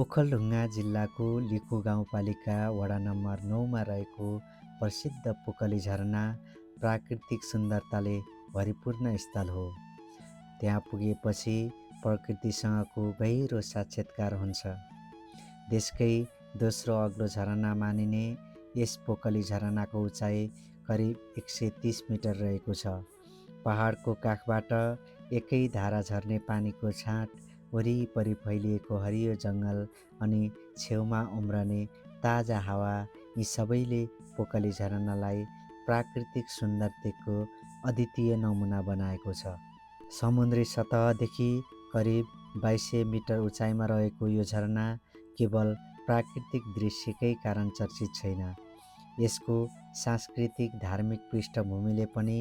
ओखलढुङ्गा जिल्लाको लिखु गाउँपालिका वडा नम्बर 9 मा रहेको प्रसिद्ध पोकली झरना प्राकृतिक सुन्दरताले भरिपूर्ण स्थल हो। त्यहाँ पुगेपछि प्रकृतिसँगको गहिरो साक्षात्कार हुन्छ। देशकै दोस्रो अग्लो झरना मानिने यस पोकली झरनाको उचाइ करिब 130 मिटर रहेको छ। पहाडको काखबाट एकै धारा झर्ने पानीको छाँट, वरिपरि फैलिएको हरियो जङ्गल अनि छेउमा उम्रने ताजा हावा, यी सबैले पोकली झरनालाई प्राकृतिक सौन्दर्यको अद्वितीय नमुना बनाएको छ। समुद्री सतहदेखि करिब 2200 मिटर उचाइमा रहेको यो झरना केवल प्राकृतिक दृश्यकै कारण चर्चित छैन। यसको सांस्कृतिक धार्मिक पृष्ठभूमिले पनि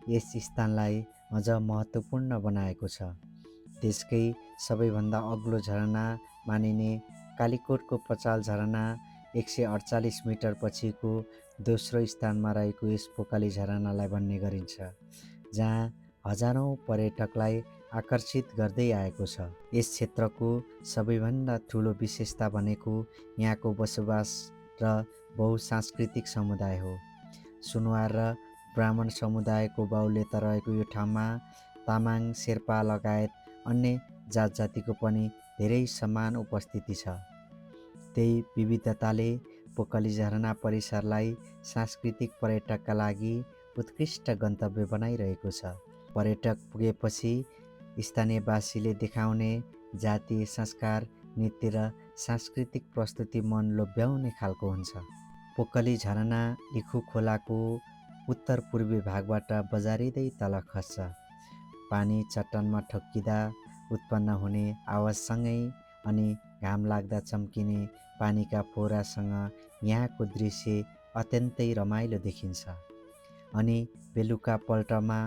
यस स्थानलाई अझ महत्त्वपूर्ण बनाएको छ। देशकै सबैभन्दा अग्लो झरना मानिने कालीकोटको पचाल झरना 148 मिटर पछिको दोस्रो स्थानमा रहेको यस पोकली झरनालाई भन्ने गरिन्छ, जहाँ हजारौँ पर्यटकलाई आकर्षित गर्दै आएको छ। यस क्षेत्रको सबैभन्दा ठुलो विशेषता भनेको यहाँको बसोबास र बहुसांस्कृतिक समुदाय हो। सुनुवार र ब्राह्मण समुदायको बाहुल्यता रहेको यो ठाउँमा तामाङ, शेर्पा लगायत अन्य जात-जातिको पनि धेरै समान उपस्थिति छ। त्यही विविधताले पोकली झरना परिसरलाई सांस्कृतिक पर्यटकका लागि उत्कृष्ट गन्तव्य बनाइरहेको छ। पर्यटक पुगेपछि स्थानीयवासीले देखाउने जातीय संस्कार, नृत्य र सांस्कृतिक प्रस्तुति मन लोभ्याउने खालको हुन्छ। पोकली झरना लिखु खोलाको उत्तर पूर्वी भागबाट बजारिँदै तल खस्छ। पानी चट्टानमा ठोक्किँदा उत्पन्न हुने आवाजसँगै अनि घाम लाग्दा चम्किने पानीका फोहरासँग यहाँको दृश्य अत्यन्तै रमाइलो देखिन्छ। अनि बेलुका पल्टमा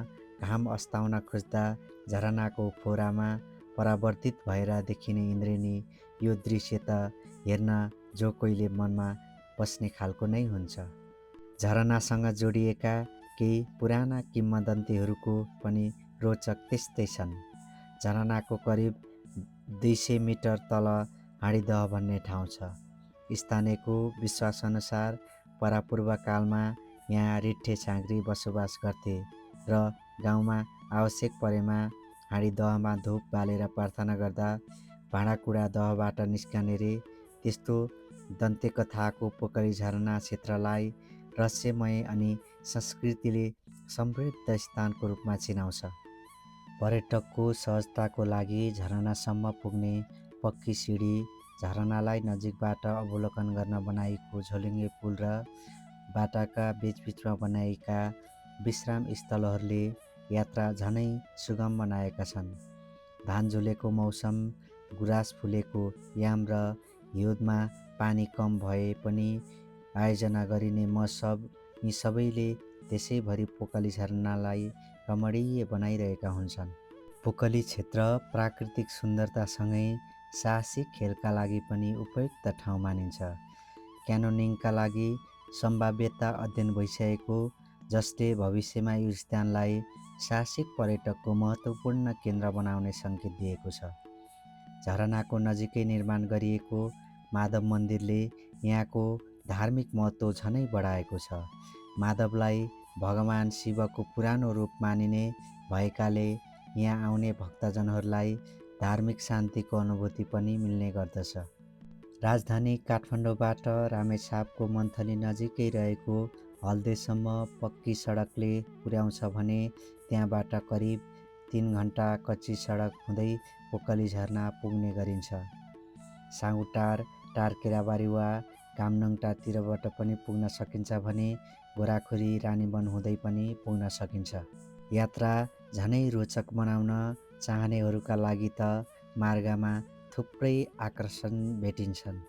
घाम अस्ताउन खोज्दा झरनाको फोहरामा परावर्तित भएर देखिने इन्द्रेणी, यो दृश्य त हेर्न जो कोहीले मनमा बस्ने खालको नै हुन्छ। झरनासँग जोडिएका केही पुराना किम्वदन्तीहरूको पनि रोचक त्यस्तै छन्। झरनाको करिब 200 मिटर तल हाँडीदह भन्ने ठाउँ छ। स्थानीयको विश्वासअनुसार परापूर्व कालमा यहाँ रिट्ठे छाँग्री बसोबास गर्थे र गाउँमा आवश्यक परेमा हाँडीदहमा धूप बालेर प्रार्थना गर्दा भाँडाकुँडा दहबाट निस्कने रे। त्यस्तो दन्त्यकथाको पोकली झरना क्षेत्रलाई रहस्यमय अनि संस्कृतिले समृद्ध स्थानको रूपमा चिनाउँछ। पर्यटकको सहजताको लागि झरनासम्म पुग्ने पक्की सिडी, झरनालाई नजिकबाट अवलोकन गर्न बनाइएको झोलुङ्गे पुल र बाटाका बीचबीचमा बनाइएका विश्राम स्थलहरूले यात्रा झनै सुगम बनाएका छन्। धान झुलेको मौसम, गुराँस फुलेको याम र हिउँदमा पानी कम भए पनि आयोजना गरिने महोत्सव, यी सबैले देशैभरि पोकली झरनालाई रमणीय बनाइरहेका हुन्छन्। पोकली क्षेत्र प्राकृतिक सुन्दरतासँगै साहसिक खेलका लागि पनि उपयुक्त ठाउँ मानिन्छ। क्यानोनिङका लागि सम्भाव्यता अध्ययन भइसकेको, जसले भविष्यमा यो स्थानलाई साहसिक पर्यटकको महत्त्वपूर्ण केन्द्र बनाउने सङ्केत दिएको छ। झरनाको नजिकै निर्माण गरिएको माधव मन्दिरले यहाँको धार्मिक महत्त्व झनै बढाएको छ। माधवलाई भगवान शिवको पुरानो रूप मानिने भएकाले यहाँ आउने भक्तजनहरूलाई धार्मिक शान्तिको अनुभूति पनि मिल्ने गर्दछ। राजधानी काठमाडौँबाट रामेछापको मन्थली नजिकै रहेको हल्देसम्म पक्की सडकले पुर्याउँछ भने त्यहाँबाट करिब 3 घण्टा कच्ची सडक हुँदै पोकली झरना पुग्ने गरिन्छ। साँगुटार, टारकेराबारी वा कामनङटारतिरबाट पनि पुग्न सकिन्छ भने गोराखुरी, रानीवन हुँदै पनि पुग्न सकिन्छ। यात्रा झनै रोचक बनाउन चाहनेहरूका लागि त मार्गमा थुप्रै आकर्षण भेटिन्छन्।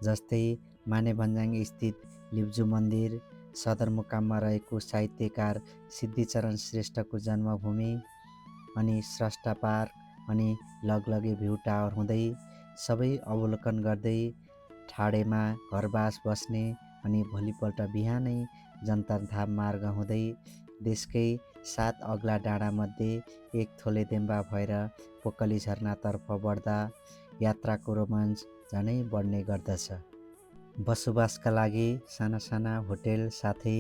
जस्तै मानेभन्ज्याङ स्थित लिब्जू मन्दिर, सदरमुकाममा रहेको साहित्यकार सिद्धिचरण श्रेष्ठको जन्मभूमि, अनि स्रष्टा पार्क, अनि लगलगे भ्यू टावर हुँदै सबै अवलोकन गर्दै ठाडेमा घरबास बस्ने अनि भोलिपल्ट बिहानै जन्तरथाप मार्ग हुँदै देशकै 7 अग्ला डाँडामध्ये एक थोलेदेम्बा भएर पोकली झरनातर्फ बढ्दा यात्राको रोमाञ्च झनै बढ्ने गर्दछ। बसोबासका लागि साना साना होटेल साथै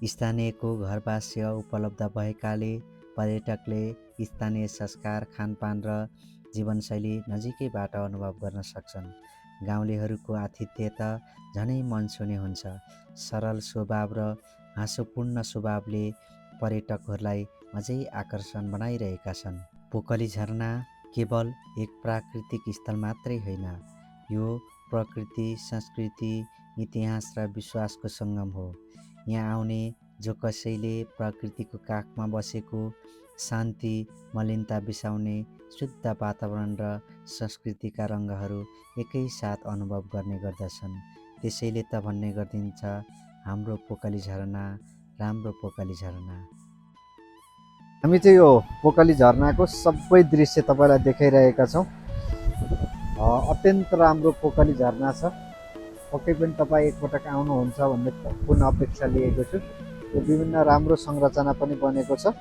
स्थानीयको घरवास्य उपलब्ध भएकाले पर्यटकले स्थानीय संस्कार, खानपान र जीवनशैली नजिकैबाट अनुभव गर्न सक्छन्। गाउँलेहरूको आतिथ्यता झनै मनछुने हुन्छ। सरल स्वभाव र हाँसोपूर्ण स्वभावले पर्यटकहरूलाई अझै आकर्षण बनाइरहेका छन्। पोकली झरना केवल एक प्राकृतिक स्थल मात्रै होइन, यो प्रकृति, संस्कृति, इतिहास र विश्वासको सङ्गम हो। यहाँ आउने जो कसैले प्रकृतिको काखमा बसेको शान्ति, मलिनता बिसाउने शुद्ध वातावरण र संस्कृतिका रङ्गहरू एकैसाथ अनुभव गर्ने गर्दछन्। त्यसैले त भन्ने गरिन्छ, हाम्रो पोकली झरना राम्रो पोकली झरना। हामी चाहिँ यो पोकली झरनाको सबै दृश्य तपाईँलाई देखाइरहेका छौँ। अत्यन्त राम्रो पोकली झरना छ। पक्कै पनि तपाईँ एकपटक आउनुहुन्छ भन्ने पूर्ण अपेक्षा लिएको छु। यो विभिन्न राम्रो संरचना पनि बनेको छ,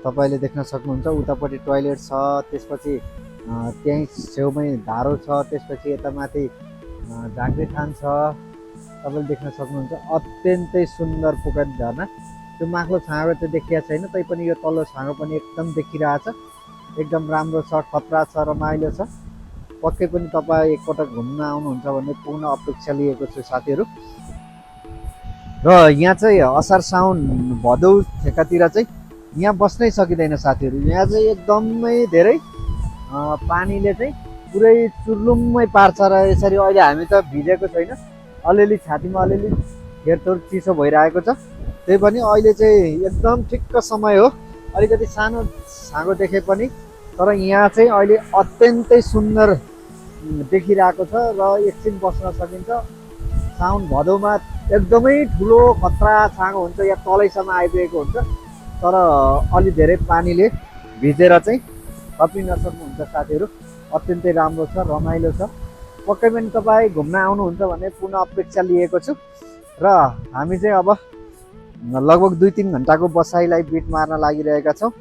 तपाईँले देख्न सक्नुहुन्छ। उतापट्टि टोयलेट छ, त्यसपछि त्यहीँ छेउमै धारो छ, त्यसपछि यता माथि झाँक्री थान छ, तपाईँले देख्न सक्नुहुन्छ। अत्यन्तै सुन्दर पोकली झरना। त्यो माथिल्लो छाँगो चाहिँ देखिया छैन, तैपनि यो तल्लो छाँगो पनि एकदम देखिरहेछ। एकदम राम्रो छ, खतरा छ, रमाइलो छ। पक्कै पनि तपाईँ एकपटक घुम्न आउनुहुन्छ भन्ने पूर्ण अपेक्षा लिएको छु साथीहरू। र यहाँ चाहिँ असार साउन भदौ ठेकातिर चाहिँ यहाँ बस्नै सकिँदैन साथीहरू। यहाँ चाहिँ एकदमै धेरै पानीले चाहिँ पुरै चुर्लुम्मै पार्छ। र यसरी अहिले हामी त भिजेको छैन, अलिअलि छातीमा अलिअलि घेरथोर चिसो भइरहेको छ। त्यही पनि अहिले चाहिँ एकदम ठिक्क समय हो। अलिकति सानो छाँगो देखे पनि तर यहाँ चाहिँ अहिले अत्यन्तै सुन्दर देखिरहेको छ र एकछिन बस्न सकिन्छ। साउन भदौमा एकदमै ठुलो खतरा छाँगो हुन्छ, यहाँ तलैसम्म आइपुगेको हुन्छ, तर अलि धेरै पानीले भिजेर चाहिँ थपि नसक्नुहुन्छ साथीहरू। अत्यन्तै राम्रो छ, रमाइलो छ। पक्कै पनि तपाईँ घुम्न आउनुहुन्छ भन्ने पूर्ण अपेक्षा लिएको छु। र हामी चाहिँ अब लगभग 2-3 घन्टाको बसाइलाई बिट मार्न लागिरहेका छौँ।